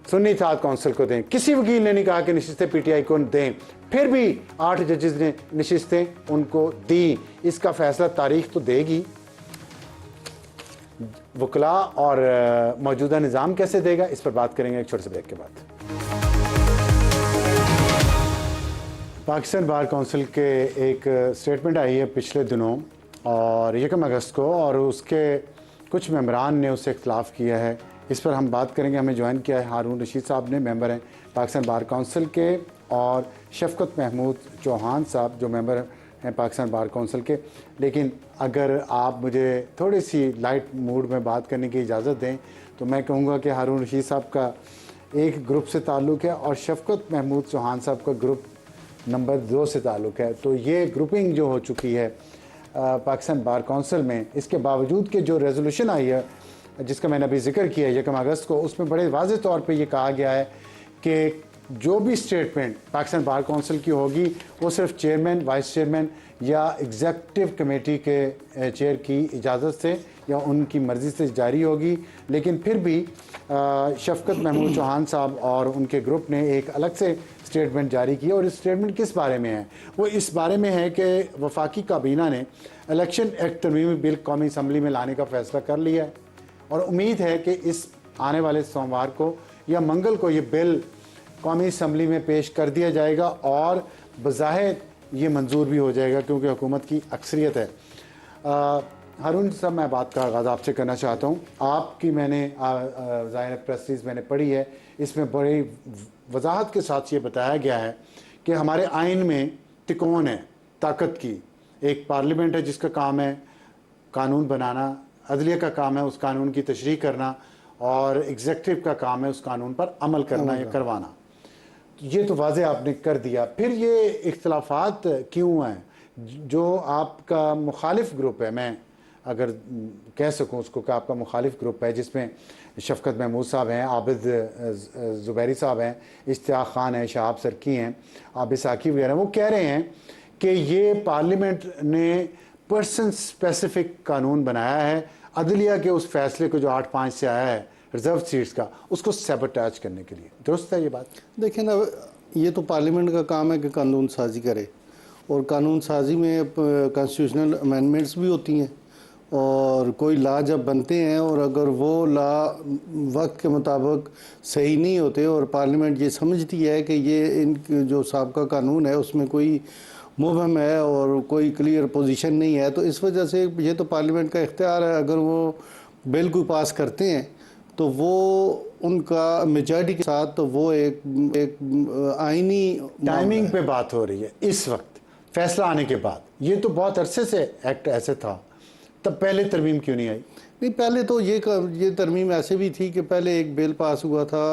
सुन्नी इत्तेहाद कौंसिल को दें। किसी वकील ने नहीं कहा कि नशिस्तें पीटीआई को दें, फिर भी 8 जजेस ने नशिस्तें उनको दी। इसका फैसला तारीख तो देगी, वकला और मौजूदा निज़ाम कैसे देगा, इस पर बात करेंगे एक छोटे से ब्रेक के बाद। पाकिस्तान बार काउंसिल के एक स्टेटमेंट आई है पिछले दिनों और 1 अगस्त को, और उसके कुछ मेंबरान ने उससे इख्तलाफ किया है। इस पर हम बात करेंगे। हमें ज्वाइन किया है हारून रशीद साहब ने, मेंबर हैं पाकिस्तान बार काउंसिल के, और शफकत महमूद चौहान साहब जो मेंबर हैं पाकिस्तान बार काउंसिल के। लेकिन अगर आप मुझे थोड़ी सी लाइट मूड में बात करने की इजाज़त दें तो मैं कहूँगा कि हारून रशीद साहब का एक ग्रुप से ताल्लुक़ है और शफकत महमूद चौहान साहब का ग्रुप नंबर 2 से ताल्लुक़ है। तो ये ग्रुपिंग जो हो चुकी है पाकिस्तान बार काउंसिल में, इसके बावजूद कि जो रेजोल्यूशन आई है जिसका मैंने अभी जिक्र किया 1 अगस्त को, उसमें बड़े वाज़ेह तौर पे ये कहा गया है कि जो भी स्टेटमेंट पाकिस्तान बार काउंसिल की होगी वो सिर्फ चेयरमैन, वाइस चेयरमैन या एग्जेक्टिव कमेटी के चेयर की इजाज़त से या उनकी मर्ज़ी से जारी होगी। लेकिन फिर भी शफकत महमूद चौहान साहब और उनके ग्रुप ने एक अलग से स्टेटमेंट जारी किया। और इस स्टेटमेंट किस बारे में है? वो इस बारे में है कि वफाकी काबीना ने इलेक्शन एक्ट तरमीमी बिल कौमी असम्बली में लाने का फ़ैसला कर लिया है और उम्मीद है कि इस आने वाले सोमवार को या मंगल को ये बिल कौमी असम्बली में पेश कर दिया जाएगा और बज़ाहिर ये मंजूर भी हो जाएगा क्योंकि हुकूमत की अक्सरियत है। हारून साहब, मैं बात का आगाज़ आपसे करना चाहता हूँ। आपकी मैंने ज़ाहिर प्रेस रिलीज़ मैंने पढ़ी है, इसमें बड़ी वजाहत के साथ ये बताया गया है कि हमारे आइन में तिकोन है ताकत की। एक पार्लियामेंट है जिसका काम है कानून बनाना, अदलिया का काम है उस कानून की तशरीह करना, और एग्जेक्टिव का काम है उस कानून पर अमल करना या करवाना। ये तो वाज़े आपने कर दिया। फिर ये इख्तलाफात क्यों हैं? जो आपका मुखालिफ ग्रुप है, मैं अगर कह सकूं उसको कि आपका मुखालिफ ग्रुप है, जिसमें शफकत महमूद साहब हैं, आबिद ज़ुबैरी साहब हैं, इश्तियाक खान हैं, शहाब सरकी हैं, आबिद साकी वगैरह, वो कह रहे हैं कि ये पार्लियामेंट ने पर्सन स्पेसिफिक कानून बनाया है, अदलिया के उस फैसले को जो 8-5 से आया है रिजर्व सीट्स का, उसको सैबोटेज करने के लिए। दुरुस्त है ये बात? देखिए ना, ये तो पार्लियामेंट का काम है कि कानून साजी करे, और कानून साजी में कॉन्स्टिट्यूशनल अमेंडमेंट्स भी होती हैं, और कोई लॉ जब बनते हैं और अगर वो लॉ वक्त के मुताबिक सही नहीं होते और पार्लियामेंट ये समझती है कि ये इन जो साबका कानून है उसमें कोई मुबहम है और कोई क्लियर पोजीशन नहीं है, तो इस वजह से ये तो पार्लियामेंट का इख्तियार है। अगर वो बिल को पास करते हैं तो वो उनका मेजॉरिटी के साथ, तो वो एक आईनी टाइमिंग पे बात हो रही है इस वक्त फैसला आने के बाद। ये तो बहुत अरसे से एक्ट ऐसे था, तब पहले तरमीम क्यों नहीं आई? नहीं, पहले तो ये तरमीम ऐसे भी थी कि पहले एक बिल पास हुआ था,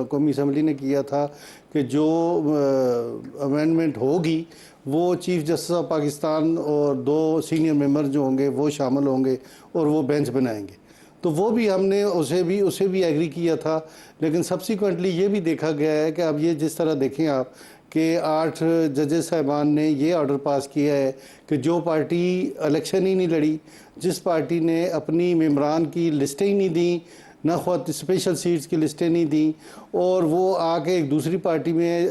कौमी असम्बली ने किया था कि जो अमेंडमेंट होगी वो चीफ जस्टिस ऑफ पाकिस्तान और 2 सीनियर मेंबर जो होंगे वो शामिल होंगे और वो बेंच बनाएंगे। तो वो भी हमने उसे भी एग्री किया था। लेकिन सब्सिक्वेंटली ये भी देखा गया है कि अब ये जिस तरह देखें आप कि 8 जजेस साहिबान ने ये ऑर्डर पास किया है कि जो पार्टी इलेक्शन ही नहीं लड़ी, जिस पार्टी ने अपनी मेंबरान की लिस्टें ही नहीं दी, ना खुद स्पेशल सीट्स की लिस्टें नहीं दी, और वो आके एक दूसरी पार्टी में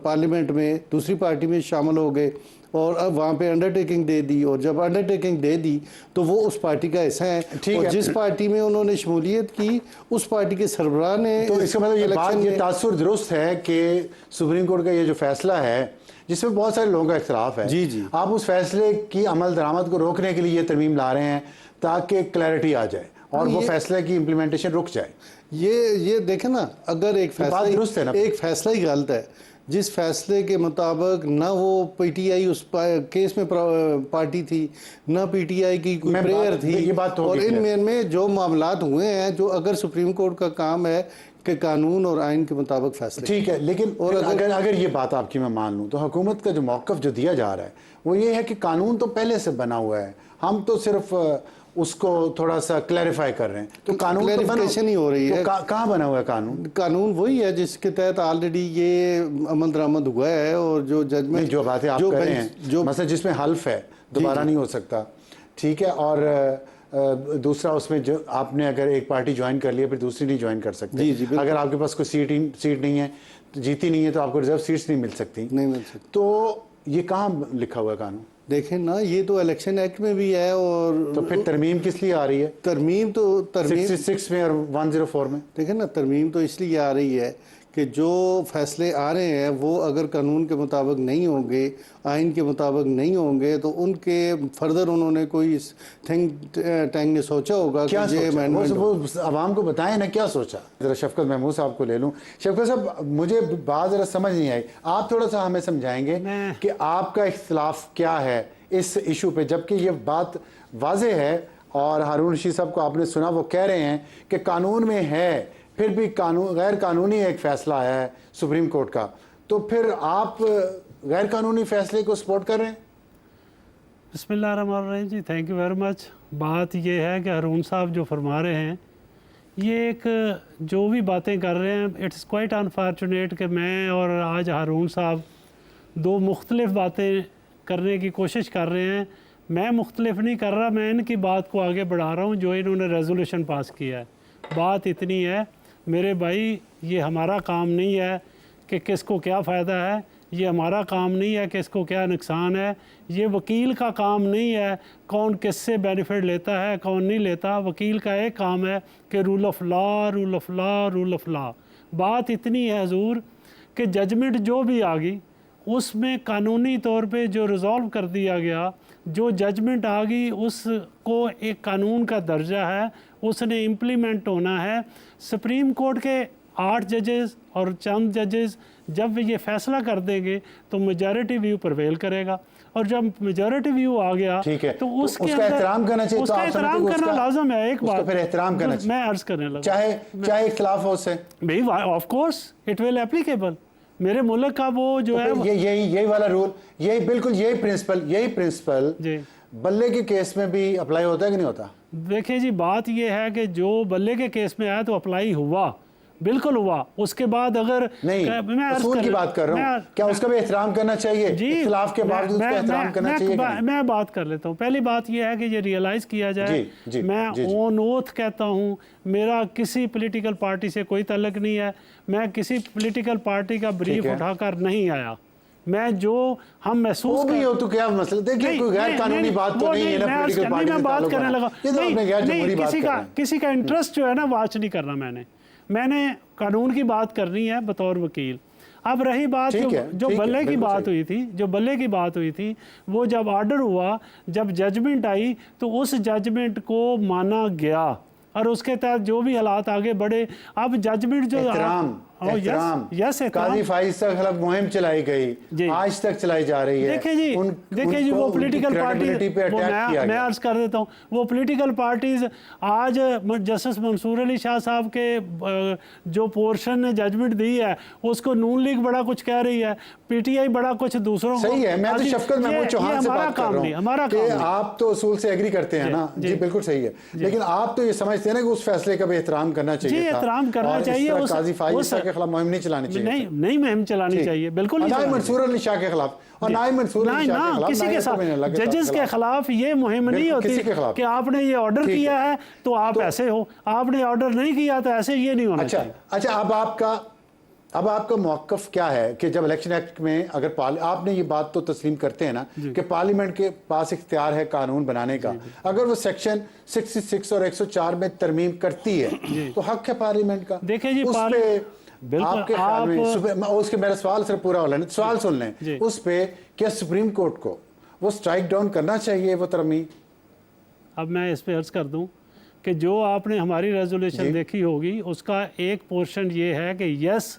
पार्लियामेंट में दूसरी पार्टी में शामिल हो गए और अब वहाँ पे अंडरटेकिंग दे दी, और जब अंडरटेकिंग दे दी तो वो उस पार्टी का हिस्सा है, और जिस पार्टी में उन्होंने शमूलियत की उस पार्टी के सरबराह ने। तो इसका मतलब ये तासुर दुरुस्त है कि सुप्रीम कोर्ट का ये जो फैसला है जिसमें बहुत सारे लोगों का इख्तलाफ है, जी, आप उस फैसले की अमल दरामद को रोकने के लिए ये तरमीम ला रहे हैं ताकि क्लैरिटी आ जाए और वो फैसले की इम्प्लीमेंटेशन रुक जाए। ये देखें ना, अगर एक बात दुरुस्त है ना? एक फैसला ही गलत है, जिस फैसले के मुताबिक ना वो पीटीआई उस केस में पार्टी थी, ना पीटीआई की कोई प्रेयर थी, ये बात तो और होगी इन में जो मामलात हुए हैं, जो अगर सुप्रीम कोर्ट का काम है कि कानून और आइन के मुताबिक फैसले, ठीक है, लेकिन और अगर ये बात आपकी मैं मान लूँ तो हुकूमत का जो मौक़िफ़ जो दिया जा रहा है वो ये है कि कानून तो पहले से बना हुआ है, हम तो सिर्फ उसको थोड़ा सा क्लैरिफाई कर रहे हैं। तो कानून क्लैरिफिकेशन ही हो रही है। कहाँ बना हुआ है कानून? कानून वही है जिसके तहत ऑलरेडी ये अमल दरामद हुआ है, और जो जजमेंट, जो बातें आप कर रहे हैं, जो मतलब जिसमें हल्फ है, दोबारा नहीं हो सकता, ठीक है। और दूसरा, उसमें जो आपने अगर एक पार्टी ज्वाइन कर लिया फिर दूसरी नहीं ज्वाइन कर सकते। जी, अगर आपके पास कोई सीट नहीं है, जीती नहीं है, तो आपको रिजर्व सीट्स नहीं मिल सकती। तो ये कहाँ लिखा हुआ है कानून? देखें ना, ये तो इलेक्शन एक्ट में भी है। और तो फिर तरमीम किस लिए आ रही है? तरमीम 66 में और 104 में। देखें ना, तरमीम तो इसलिए आ रही है कि जो फैसले आ रहे हैं वो अगर कानून के मुताबिक नहीं होंगे, आइन के मुताबिक नहीं होंगे, तो उनके फर्दर उन्होंने कोई थिंक टैंक ने सोचा होगा क्या कि ये अमेंडमेंट वो आवाम को बताएं ना, क्या सोचा। ज़रा शफकत महमूद साहब को ले लूँ। शफकत साहब, मुझे बात ज़रा समझ नहीं आई, आप थोड़ा सा हमें समझाएंगे कि आपका इख्तिलाफ क्या है इस इशू पे, जबकि ये बात वाज़े है और हारून रशीद साहब को आपने सुना, वो कह रहे हैं कि कानून में है, फिर भी कानून गैर कानूनी एक फ़ैसला आया है सुप्रीम कोर्ट का, तो फिर आप गैर कानूनी फ़ैसले को सपोर्ट कर रहे हैं? बिस्मिल्लाहिर्रहमानिर्रहीम जी, थैंक यू वेरी मच। बात ये है कि हारून साहब जो फरमा रहे हैं, ये एक जो भी बातें कर रहे हैं, इट्स क्वाइट अनफॉर्चुनेट कि मैं और आज हारून साहब दो मुख्तलिफ बातें करने की कोशिश कर रहे हैं। मैं मुख्तलिफ नहीं कर रहा, मैं इनकी बात को आगे बढ़ा रहा हूँ जो इन्होंने रेजोल्यूशन पास किया है। बात इतनी है मेरे भाई, ये हमारा काम नहीं है कि किसको क्या फ़ायदा है, ये हमारा काम नहीं है कि इसको क्या नुकसान है, ये वकील का काम नहीं है कौन किससे बेनिफिट लेता है कौन नहीं लेता। वकील का एक काम है कि rule of law, rule of law, rule of law. बात इतनी है हुजूर कि जजमेंट जो भी आ गई उसमें कानूनी तौर पे जो रिज़ॉल्व कर दिया गया, जो जजमेंट आ गई उसको एक कानून का दर्जा है, उसने इम्प्लीमेंट होना है। सुप्रीम कोर्ट के 8 जजेस और चंद जजेस जब ये फैसला कर देंगे तो मेजॉरिटी व्यू प्रिवेल करेगा, और जब मेजॉरिटी व्यू आ गया तो उसका एहतराम करना चाहिए, उसका एहतराम करना लाजम है। एक बात फिर एहतराम करना चाहिए, मैं अर्ज करने लगा, चाहे इख्तिलाफ हो उससे भाई, of course it will applicable. मेरे मुल्क का वो जो है यही वाला रूल, यही प्रिंसिपल बल्ले के केस में भी अप्लाई होता है कि नहीं होता? देखिए जी, बात ये है कि जो बल्ले के केस में आया तो अप्लाई हुआ, बिल्कुल हुआ। उसके बाद अगर नहीं, मैं उसूल की बात कर रहा हूँ, क्या उसका भी एहतराम करना चाहिए? इख्तिलाफ के बावजूद उसका एहतराम करना चाहिए? मैं बात कर लेता हूँ। पहली बात यह है कि ये रियलाइज किया जाए, मैं ऑन ओथ कहता हूँ, मेरा किसी पॉलिटिकल पार्टी से कोई ताल्लुक नहीं है, मैं किसी पॉलिटिकल पार्टी का ब्रीफ उठाकर नहीं आया। मैं जो हम महसूस भी हो तो क्या मसला, देखिए कोई गैर कानूनी बात तो नहीं है ना, पॉलिटिकल पार्टी मैं बात करने लगा, नहीं, किसी का इंटरेस्ट जो है ना वाच नहीं करना, मैंने कानून की बात करनी है बतौर वकील। अब रही बात जो बल्ले की बात हुई थी, जो बल्ले की बात हुई थी, वो जब ऑर्डर हुआ, जब जजमेंट आई तो उस जजमेंट को माना गया और उसके तहत जो भी हालात आगे बढ़े। अब जजमेंट जो काजी फाइज के खिलाफ मुहिम चलाई गई, आज तक चलाई जा रही है। देखिए जी वो पॉलिटिकल पार्टी, मैं अर्ज कर देता हूँ, वो पॉलिटिकल पार्टीज आज जस्टिस मंसूर अली शाह साहब के जो पोर्शन ने जजमेंट दी है उसको नून लीग बड़ा कुछ कह रही है, पीटीआई बड़ा कुछ दूसरों को। सही है, मैं तो शफकत महमूद चौहान से बात कर रहा हूँ, हमारा काम। आप तो उसूल से एग्री करते हैं ना जी, बिल्कुल सही है, लेकिन आप तो ये समझते हैं ना कि उस फैसले का भी एहतराम करना चाहिए, एहतराम करना चाहिए, काजी फाइज के खिलाफ मुहिम नहीं चलानी चाहिए, नहीं मुहिम चलानी चाहिए, बिल्कुल नहीं। मंसूर अली शाह के खिलाफ और ना ही मंसूर अली शाह के खिलाफ, किसी के साथ जजेस के खिलाफ ये मुहिम नहीं होती कि आपने ये ऑर्डर किया है तो आप ऐसे हो, आपने ऑर्डर नहीं किया तो ऐसे, ये नहीं होना चाहिए। अच्छा, अब आपका मौक़िफ़ क्या है कि जब इलेक्शन एक्ट में अगर आपने ये बात तो तस्लीम करते हैं ना कि पार्लियामेंट के पास इख्तियार है कानून बनाने का, अगर वो सेक्शन 66 और 104 में तरमीम करती है तो हक है पार्लियामेंट का। देखिए जी, आपके ख्याल में उसके मेरा सवाल सिर्फ पूरा हो लें, सवाल सुन लें, उस पे क्या सुप्रीम कोर्ट को वो स्ट्राइक डाउन करना चाहिए वो तरमीम? अब मैं इस पे अर्ज़ कर दूं कि जो आपने हमारी रेजोल्यूशन देखी होगी उसका एक पोर्शन ये है कि यस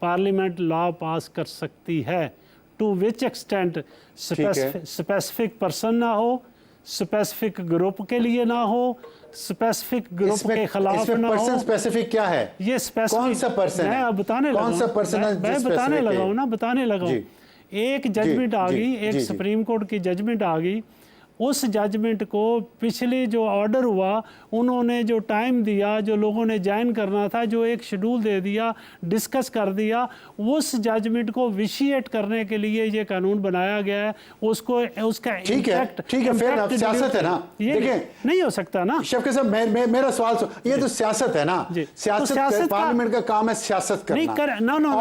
पार्लियामेंट लॉ पास कर सकती है, to which extent specific person ना हो, स्पेसिफिक ग्रुप के लिए ना हो, स्पेसिफिक ग्रुप के खिलाफ ना हो। पर्सन स्पेसिफिक क्या है? ये स्पेसिफिक कौन सा पर्सन मैं है? अब बताने लगा कौन सा पर्सन है? मैं बताने लगा हूँ ना, बताने लगा हूँ। एक जजमेंट आ गई, एक सुप्रीम कोर्ट की जजमेंट आ गई। उस जजमेंट को पिछले जो ऑर्डर हुआ उन्होंने जो टाइम दिया, जो लोगों ने ज्वाइन करना था, जो एक शेड्यूल दे दिया, डिस्कस कर दिया, उस जजमेंट को विशिएट करने के लिए ये कानून बनाया गया है। उसको उसका ठीक है, फिर अब सियासत है ना, ये नहीं हो सकता ना शफकत साहब। मेरा सवाल ये तो सियासत है ना, सियासत पार्लियामेंट का काम है सियासत करना।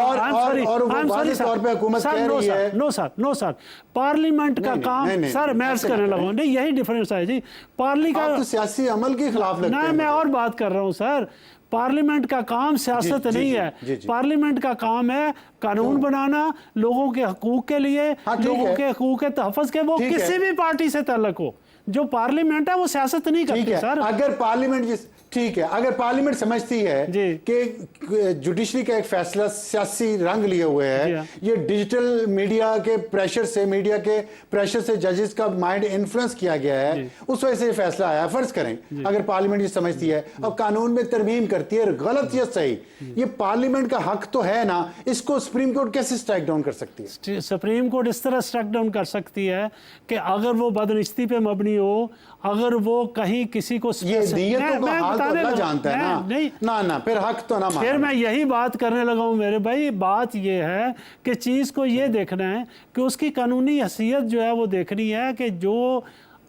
और वाज़ेह तौर पे हुकूमत कह रही है नो सर पार्लियामेंट का काम सर मैं अर्ज करने लगा नहीं, यही डिफरेंस है जी। आप तो सियासी अमल के खिलाफ लगते हैं। मैं और बात कर रहा हूं सर, पार्लियामेंट का काम सियासत नहीं है। पार्लियामेंट का काम है कानून बनाना लोगों के हकूक के लिए, लोगों के हकूक के तहफ़्फ़ुज़ के, वो किसी भी पार्टी से ताल्लुक हो। जो पार्लियामेंट है वो सियासत नहीं करती सर। अगर पार्लियामेंट ठीक है, अगर पार्लियामेंट समझती है कि जुडिशरी का एक फैसला सियासी रंग लिए हुए है, ये डिजिटल मीडिया के प्रेशर से, मीडिया के प्रेशर से जजेस का माइंड इन्फ्लुएंस किया गया है, उस वजह से ये फैसला आया। फर्ज करें अगर पार्लियामेंट ये समझती है और कानून में तरमीम करती है, गलत या सही, ये पार्लियामेंट का हक तो है ना, इसको सुप्रीम कोर्ट कैसे स्ट्राइक डाउन कर सकती है? सुप्रीम कोर्ट इस तरह स्ट्राइक डाउन कर सकती है कि अगर वो बदनिश्ती पे मबनी हो, अगर वो कहीं किसी को जानता है ना, फिर हक तो ना। फिर मैं यही बात करने लगा हूं मेरे भाई, बात ये है कि चीज को ये देखना है कि उसकी कानूनी हैसियत जो है वो देखनी है कि जो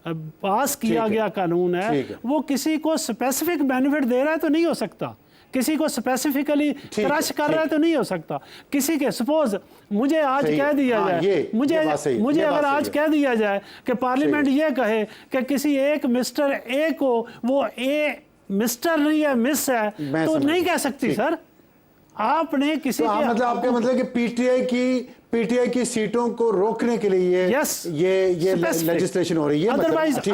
पास किया गया कानून है वो किसी को स्पेसिफिक बेनिफिट दे रहा है तो नहीं हो सकता, किसी को स्पेसिफिकली क्रश कर रहा है तो नहीं हो सकता। किसी के सपोज मुझे आज कह दिया जाए, मुझे अगर आज कह दिया जाए कि पार्लियामेंट ये कहे कि किसी एक मिस्टर ए को वो ए मिस्टर नहीं है मिस है तो नहीं कह सकती सर। आपने किसी मतलब आपका मतलब कि पीटीआई की सीटों को रोकने के लिए ये लेजिस्लेशन हो रही है। अदरवाइज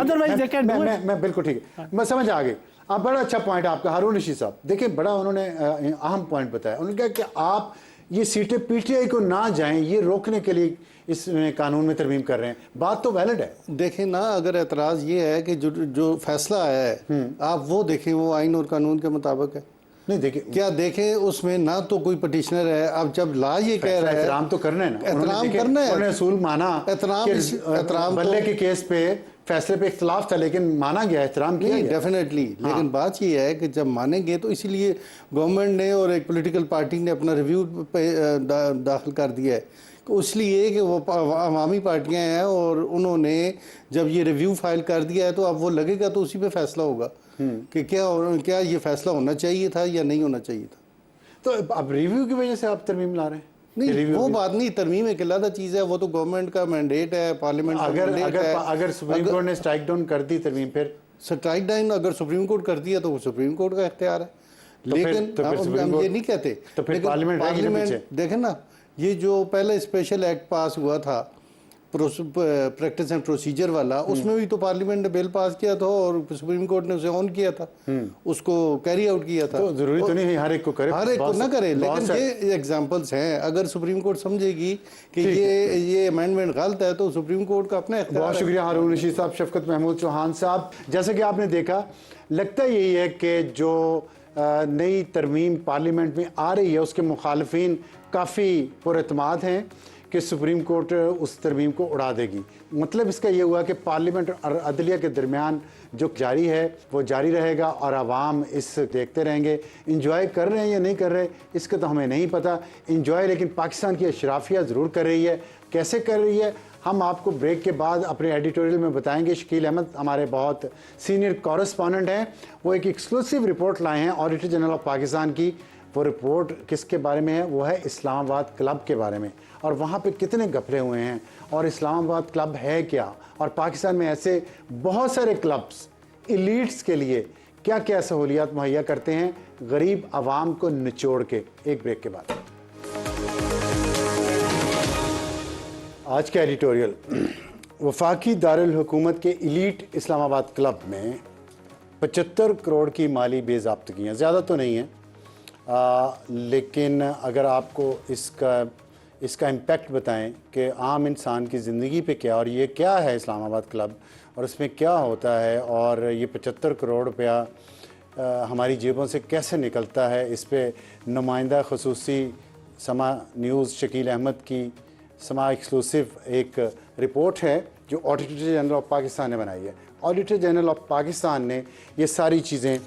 मैं बिल्कुल ठीक है, मैं समझ आ गई। आप बड़ा अच्छा पॉइंट आपका हारून रशीद साहब, देखिए बड़ा उन्होंने अहम पॉइंट बताया। उन्होंने कहा कि आप ये सीटें पीटीआई को ना जाएं, ये रोकने के लिए इस कानून में तरमीम कर रहे हैं। बात तो वैलिड है। देखें ना, अगर एतराज़ ये है कि जो फैसला आया है आप वो देखें, वो आइन और कानून के मुताबिक है। नहीं देखिए, क्या देखें उसमें ना तो कोई पटिशनर है। अब जब ला ये कह रहा है एहतराम तो करना है ना, एहतराम करना है, उन्होंने असूल माना, एहतराम बल्ले के केस पे फैसले पे इख्तलाफ था लेकिन माना गया, एहतराम किया गया डेफिनेटली। लेकिन बात ये है कि जब मानेंगे तो इसीलिए गवर्नमेंट ने और एक पॉलिटिकल पार्टी ने अपना रिव्यू दाखिल कर दिया है, इसलिए कि वो अवामी पार्टियां हैं और उन्होंने जब ये रिव्यू फाइल कर दिया है तो अब वो लगेगा तो उसी पे फैसला होगा कि क्या ये फैसला होना चाहिए था या नहीं होना चाहिए था। तो अब रिव्यू की वजह से आप तरमीम ला रहे हैं? नहीं, वो बात नहीं, तरमीम एक अलग चीज़ है, वो तो गवर्नमेंट का मैंडेट है, पार्लियामेंट अगर सुप्रीम कोर्ट ने स्ट्राइक डाउन कर दी तरमीम, फिर स्ट्राइक डाउन अगर सुप्रीम कोर्ट कर दिया तो वो सुप्रीम कोर्ट का इख्तियार है। लेकिन हम ये नहीं कहते, तो फिर पार्लियामेंट देखें ना, ये जो पहले स्पेशल एक्ट पास हुआ था प्रैक्टिस एंड प्रोसीजर वाला, उसमें भी तो पार्लियामेंट ने बिल पास किया था और सुप्रीम कोर्ट ने उसे ऑन किया था, उसको कैरी आउट किया था। तो जरूरी तो नहीं है हर एक को करे, हर एक को ना करे, लेकिन ये एग्जांपल्स हैं। अगर सुप्रीम कोर्ट समझेगी कि ये अमेंडमेंट गलत है तो सुप्रीम कोर्ट का अपना इख्तियार है। बहुत शुक्रिया हारून रशीद साहब, शफकत महमूद चौहान साहब। जैसे कि आपने देखा, लगता यही है कि जो नई तरमीम पार्लियामेंट में आ रही है उसके मुखालफिन काफ़ी पुरएतमाद हैं कि सुप्रीम कोर्ट उस तरमीम को उड़ा देगी। मतलब इसका ये हुआ कि पार्लियामेंट और अदलिया के दरमियान जो जारी है वो जारी रहेगा और आवाम इस देखते रहेंगे। इंजॉय कर रहे हैं या नहीं कर रहे इसका तो हमें नहीं पता। इंजॉय लेकिन पाकिस्तान की अशराफिया ज़रूर कर रही है। कैसे कर रही है हम आपको ब्रेक के बाद अपने एडिटोरियल में बताएंगे। शकील अहमद हमारे बहुत सीनियर कॉरेस्पॉन्डेंट हैं, वो एक एक्सक्लूसिव रिपोर्ट लाए हैं ऑडिटर जनरल ऑफ पाकिस्तान की। वो रिपोर्ट किसके बारे में है? वो है इस्लामाबाद क्लब के बारे में, और वहाँ पे कितने घपले हुए हैं और इस्लामाबाद क्लब है क्या, और पाकिस्तान में ऐसे बहुत सारे क्लब्स इलीट्स के लिए क्या क्या सहूलियात मुहैया करते हैं गरीब आवाम को निचोड़ के। एक ब्रेक के बाद आज का एडिटोरियल वफाकी दारुल हुकूमत के इलीट इस्लामाबाद क्लब में 75 करोड़ की माली बेज़ाब्तगियाँ, ज़्यादा तो नहीं है, लेकिन अगर आपको इसका इम्पेक्ट बताएं कि आम इंसान की ज़िंदगी पे क्या, और ये क्या है इस्लामाबाद क्लब और उसमें क्या होता है, और ये 75 करोड़ रुपया हमारी जेबों से कैसे निकलता है, इस पे नुमाइंदा खसूसी समा न्यूज़ शकील अहमद की समा एक्सक्लूसिव एक रिपोर्ट है जो ऑडिटर जनरल ऑफ पाकिस्तान ने बनाई है। ऑडिटर जनरल ऑफ पाकिस्तान ने ये सारी चीज़ें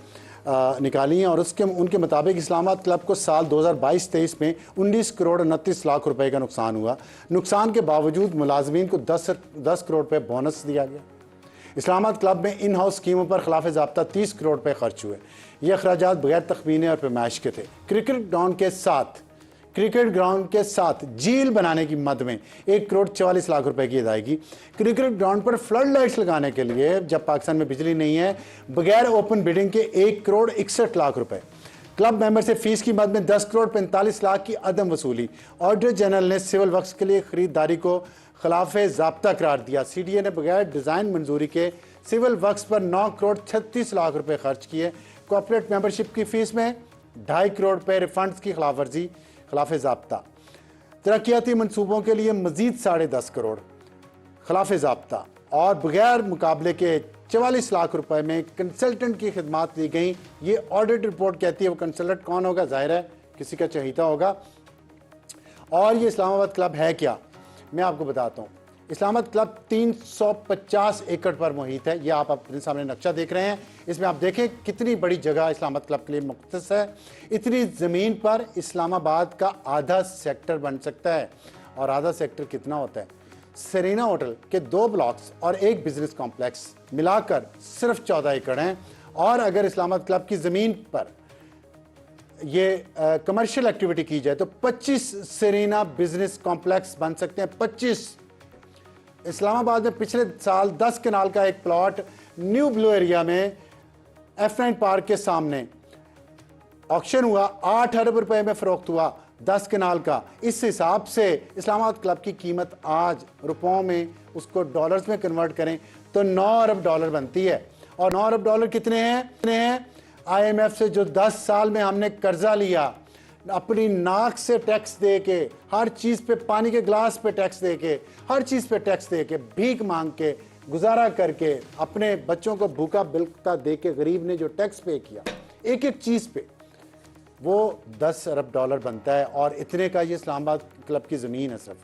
निकाली हैं और उनके मुताबिक इस्लामाबाद क्लब को साल 2022-23 में 19 करोड़ 29 लाख रुपए का नुकसान हुआ। नुकसान के बावजूद मुलाजमीन को 10 करोड़ रुपए बोनस दिया गया। इस्लामाबाद क्लब में इन हाउस स्कीमों पर खिलाफ ज़ाब्ता 30 करोड़ रुपए खर्च हुए। ये अखराजात बगैर तखमीने और पैमाइश के थे। क्रिकेट ग्राउंड के साथ झील बनाने की मद में 1 करोड़ 44 लाख रुपए की अदायगी। क्रिकेट ग्राउंड पर फ्लड लाइट्स लगाने के लिए, जब पाकिस्तान में बिजली नहीं है, बगैर ओपन बिडिंग के 1 करोड़ 61 लाख रुपए। क्लब मेंबर से फीस की मद में 10 करोड़ 45 लाख की अदम वसूली। ऑडिटर जनरल ने सिविल वर्क्स के लिए खरीदारी को खिलाफ ज़ाब्ता करार दिया। CDA ने बगैर डिज़ाइन मंजूरी के सिविल वर्क्स पर 9 करोड़ 36 लाख रुपए खर्च किए। कॉर्पोरेट मेंबरशिप की फीस में 2.5 करोड़ रुपए रिफंड्स की खिलाफ ज़ाब्ता। तरक्याती मनसूबों के लिए मजीद 10.5 करोड़ खिलाफ ज़ाब्ता और बगैर मुकाबले के 44 लाख रुपए में कंसल्टेंट की खिदमात दी गई। ये ऑडिट रिपोर्ट कहती है। वो कंसल्टेंट कौन होगा? जाहिर है किसी का चहीता होगा। और ये इस्लामाबाद क्लब है क्या, मैं आपको बताता हूँ। इस्लामाबाद क्लब 350 एकड़ पर मुहित है। ये आप अपने सामने नक्शा देख रहे हैं। इसमें आप देखें कितनी बड़ी जगह इस्लामाबाद क्लब के लिए मुख्तस है। इतनी ज़मीन पर इस्लामाबाद का आधा सेक्टर बन सकता है। और आधा सेक्टर कितना होता है? सेरेना होटल के 2 ब्लॉक्स और 1 बिजनेस कॉम्प्लेक्स मिलाकर सिर्फ 14 एकड़ हैं। और अगर इस्लामाबाद क्लब की ज़मीन पर ये कमर्शियल एक्टिविटी की जाए तो 25 सेरेना बिजनेस कॉम्प्लेक्स बन सकते हैं। 25। इस्लामाबाद में पिछले साल 10 कनाल का एक प्लॉट न्यू ब्लू एरिया में F9 पार्क के सामने ऑक्शन हुआ, 8 अरब रुपए में फरोख्त हुआ 10 कनाल का। इस हिसाब से इस्लामाबाद क्लब की कीमत आज रुपयों में, उसको डॉलर्स में कन्वर्ट करें तो 9 अरब डॉलर बनती है। और 9 अरब डॉलर कितने हैं? IMF से जो 10 साल में हमने कर्जा लिया, अपनी नाक से टैक्स दे के, हर चीज़ पे, पानी के गिलास पे टैक्स दे के, हर चीज़ पे टैक्स दे के, भीख मांग के, गुजारा करके, अपने बच्चों को भूखा बिलखता दे के, गरीब ने जो टैक्स पे किया एक एक चीज़ पे, वो 10 अरब डॉलर बनता है। और इतने का ये इस्लामाबाद क्लब की ज़मीन है सिर्फ।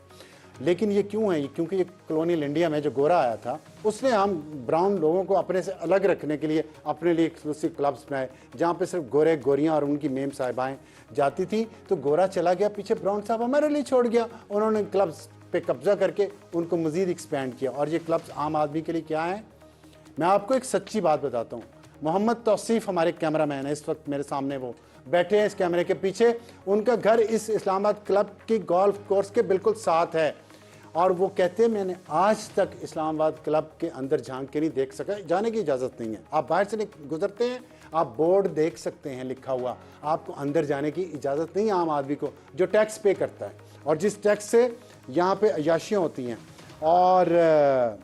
लेकिन ये क्यों है? क्योंकि ये कॉलोनियल इंडिया में जो गोरा आया था, उसने हम ब्राउन लोगों को अपने से अलग रखने के लिए अपने लिए एक्सक्लूसिव क्लब्स बनाए, जहाँ पे सिर्फ गोरे गोरियाँ और उनकी मेम साहिबाएँ जाती थी। तो गोरा चला गया, पीछे ब्राउन साहब हमारे लिए छोड़ गया। उन्होंने क्लब्स पे कब्जा करके उनको मज़ीद एक्सपेंड किया। और ये क्लब्स आम आदमी के लिए क्या हैं? मैं आपको एक सच्ची बात बताता हूँ। मोहम्मद तौसीफ हमारे कैमरा मैन है, इस वक्त मेरे सामने वो बैठे हैं इस कैमरे के पीछे। उनका घर इस इस्लामाबाद क्लब की गोल्फ कोर्स के बिल्कुल साथ है। और वो कहते हैं मैंने आज तक इस्लामाबाद क्लब के अंदर झांक के नहीं देख सका, जाने की इजाज़त नहीं है। आप बाहर से गुजरते हैं, आप बोर्ड देख सकते हैं लिखा हुआ, आपको अंदर जाने की इजाज़त नहीं है आम आदमी को जो टैक्स पे करता है। और जिस टैक्स से यहाँ पे अयाशियाँ होती हैं और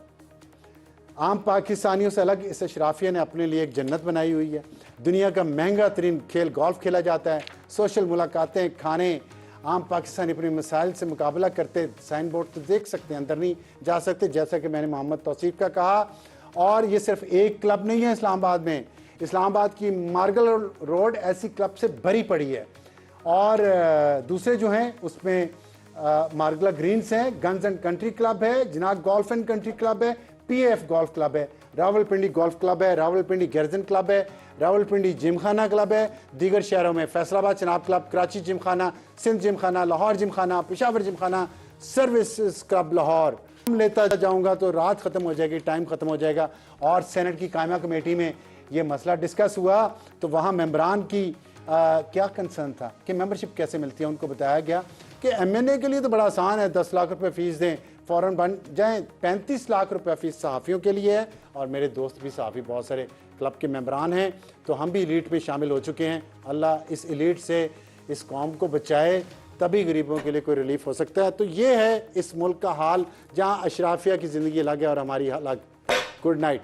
आम पाकिस्तानियों से अलग इस अशराफिया ने अपने लिए एक जन्नत बनाई हुई है। दुनिया का महंगा तरीन खेल गोल्फ खेला जाता है। सोशल मुलाकातें, खाने, आम पाकिस्तानी अपने मसाइल से मुकाबला करते। साइन बोर्ड तो देख सकते हैं, अंदर नहीं जा सकते, जैसा कि मैंने मोहम्मद तौसीफ का कहा। और ये सिर्फ एक क्लब नहीं है इस्लामाबाद में। इस्लामाबाद की मार्गल रोड ऐसी क्लब से भरी पड़ी है। और दूसरे जो हैं उसमें मार्गला ग्रीन्स हैं, गन्स एंड कंट्री क्लब है, जिनाब गोल्फ एंड कंट्री क्लब है, PAF गोल्फ क्लब है, रावलपिंडी गोल्फ क्लब है, रावलपिंडी गर्जन क्लब है, रावलपिंडी जिमखाना क्लब है। दीगर शहरों में Faisalabad Chenab club, Karachi gymkhana, Sindh gymkhana, Lahore gymkhana, Peshawar gymkhana, service club Lahore. लेता जाऊंगा तो रात ख़त्म हो जाएगी, टाइम ख़त्म हो जाएगा। और सेनेट की कायमा कमेटी में ये मसला डिस्कस हुआ तो वहाँ मेंबरान की क्या कंसर्न था कि मेंबरशिप कैसे मिलती है। उनको बताया गया कि MNA के लिए तो बड़ा आसान है, 10 लाख रुपए फीस दें, फ़ौरन बन जाएं। 35 लाख रुपए फीस सहाफ़ियों के लिए है। और मेरे दोस्त भी सहाफ़ी बहुत सारे क्लब के मेंबरान हैं, तो हम भी इलीट में शामिल हो चुके हैं। अल्लाह इस इलीट से इस कौम को बचाए तभी गरीबों के लिए कोई रिलीफ हो सकता है। तो ये है इस मुल्क का हाल, जहाँ अशराफिया की ज़िंदगी अलग है और हमारी अलग। Good night.